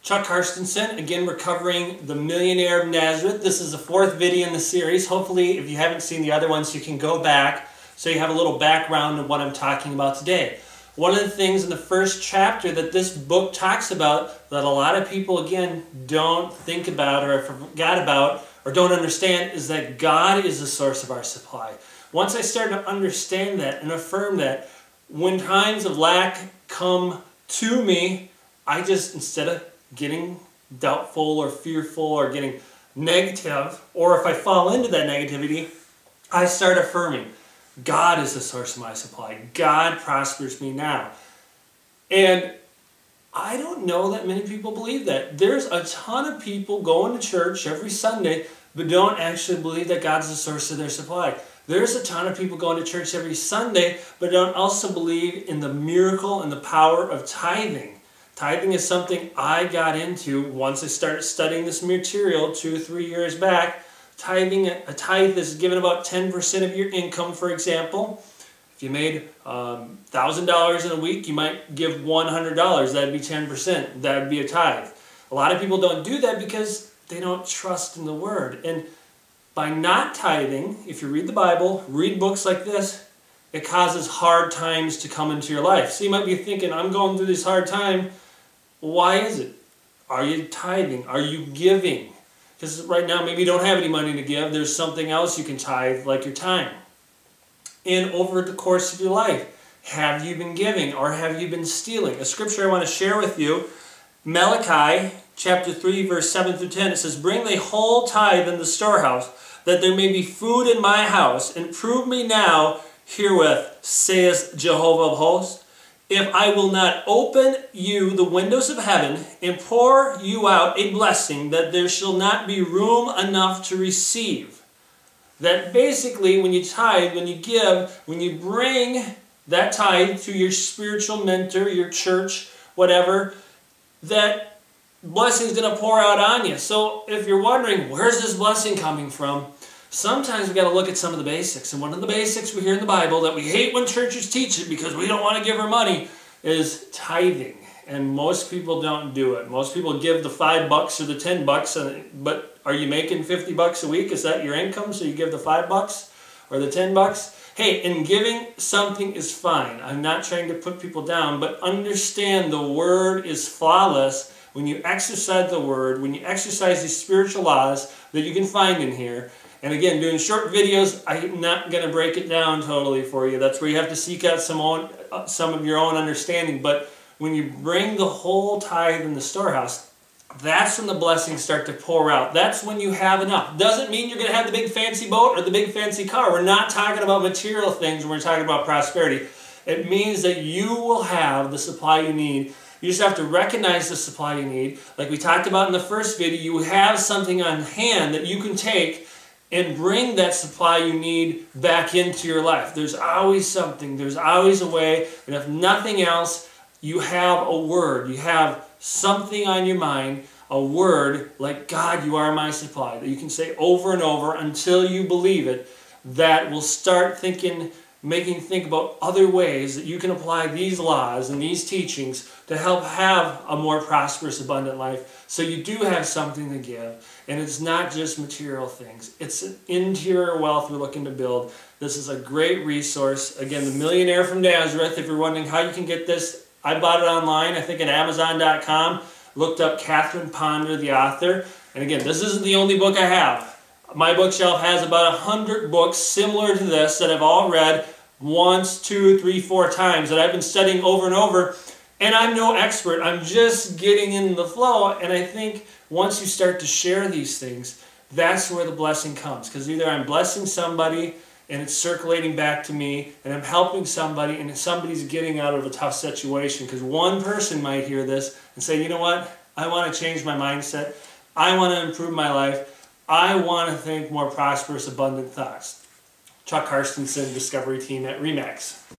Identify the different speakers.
Speaker 1: Chuck Carstensen. Again, we're covering the Millionaire of Nazareth. This is the fourth video in the series. Hopefully, if you haven't seen the other ones, you can go back so you have a little background of what I'm talking about today. One of the things in the first chapter that this book talks about that a lot of people, again, don't think about or forgot about or don't understand is that God is the source of our supply. Once I started to understand that and affirm that, when times of lack come to me, I just, instead of getting doubtful or fearful or getting negative, or if I fall into that negativity, I start affirming, God is the source of my supply. God prospers me now. And I don't know that many people believe that. There's a ton of people going to church every Sunday but don't actually believe that God's the source of their supply. There's a ton of people going to church every Sunday but don't also believe in the miracle and the power of tithing. Tithing is something I got into once I started studying this material 2 or 3 years back. Tithing, a tithe is given about 10% of your income, for example. If you made $1,000 in a week, you might give $100. That would be 10%. That would be a tithe. A lot of people don't do that because they don't trust in the Word. And by not tithing, if you read the Bible, read books like this, it causes hard times to come into your life. So you might be thinking, I'm going through this hard time. Why is it? Are you tithing? Are you giving? Because right now maybe you don't have any money to give. There's something else you can tithe, like your time. And over the course of your life, have you been giving or have you been stealing? A scripture I want to share with you, Malachi chapter 3, verse 7 through 10, it says, "Bring the whole tithe in the storehouse, that there may be food in my house, and prove me now herewith, saith Jehovah of hosts, if I will not open you the windows of heaven and pour you out a blessing, that there shall not be room enough to receive." That basically when you tithe, when you give, when you bring that tithe to your spiritual mentor, your church, whatever, that blessing is going to pour out on you. So if you're wondering, where's this blessing coming from? Sometimes we've got to look at some of the basics. And one of the basics we hear in the Bible that we hate when churches teach it because we don't want to give our money is tithing. And most people don't do it. Most people give the $5 or the $10, but are you making $50 a week? Is that your income? So you give the $5 or the $10? Hey, and giving something is fine. I'm not trying to put people down, but understand the Word is flawless. When you exercise the Word, when you exercise these spiritual laws that you can find in here, and again, doing short videos, I'm not going to break it down totally for you. That's where you have to seek out some of your own understanding. But when you bring the whole tithe in the storehouse, that's when the blessings start to pour out. That's when you have enough. Doesn't mean you're going to have the big fancy boat or the big fancy car. We're not talking about material things when we're talking about prosperity. It means that you will have the supply you need. You just have to recognize the supply you need. Like we talked about in the first video, you have something on hand that you can take and bring that supply you need back into your life. There's always something. There's always a way. And if nothing else, you have a word. You have something on your mind, a word like, God, you are my supply, that you can say over and over until you believe it, that will start making you think about other ways that you can apply these laws and these teachings to help have a more prosperous, abundant life. So you do have something to give. And it's not just material things. It's an interior wealth we're looking to build. This is a great resource. Again, the Millionaire from Nazareth. If you're wondering how you can get this, I bought it online, I think at Amazon.com. Looked up Catherine Ponder, the author. And again, this isn't the only book I have. My bookshelf has about 100 books similar to this that I've all read once, 2, 3, 4 times that I've been studying over and over. And I'm no expert. I'm just getting in the flow. And I think once you start to share these things, that's where the blessing comes. Because either I'm blessing somebody and it's circulating back to me, and I'm helping somebody and somebody's getting out of a tough situation. Because one person might hear this and say, you know what? I want to change my mindset. I want to improve my life. I want to think more prosperous, abundant thoughts. Chuck Carstensen, Discovery Team at RE/MAX.